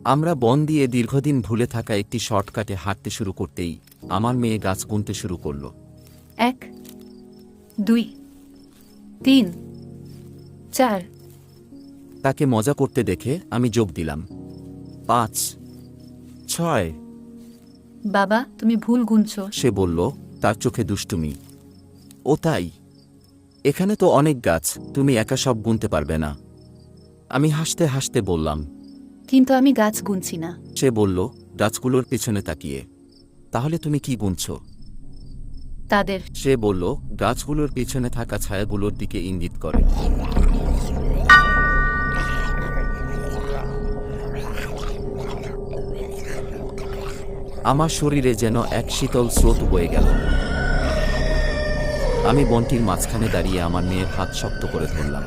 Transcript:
আমরা বন দিয়ে দীর্ঘদিন ভুলে থাকা একটি শর্টকাটে হাঁটতে শুরু করতেই আমার মেয়ে গাছ গুনতে শুরু করল। 1 2 3 4। তাকে মজা করতে দেখে আমি যোগ দিলাম 5 6। বাবা, তুমি ভুল গুনছো। সে বলল, তার চোখে দুষ্টুমি। ও তাই? এখানে তো অনেক গাছ, তুমি একা সব গুনতে পারবে না। আমি হাসতে হাসতে বললাম। কিন্তু আমি গাছ গুনছি না। সে বলল, গাছগুলোর পেছনে তাকিয়ে। তাহলে তুমি কি গুনছো? তাদের। সে বলল, গাছগুলোর পেছনে থাকা ছায়াগুলোর দিকে ইঙ্গিত করে। আমার শরীরে যেন এক শীতল স্রোত বয়ে গেল। আমি বনটির মাঝখানে দাঁড়িয়ে আমার মেয়ের হাত শক্ত করে ধরলাম।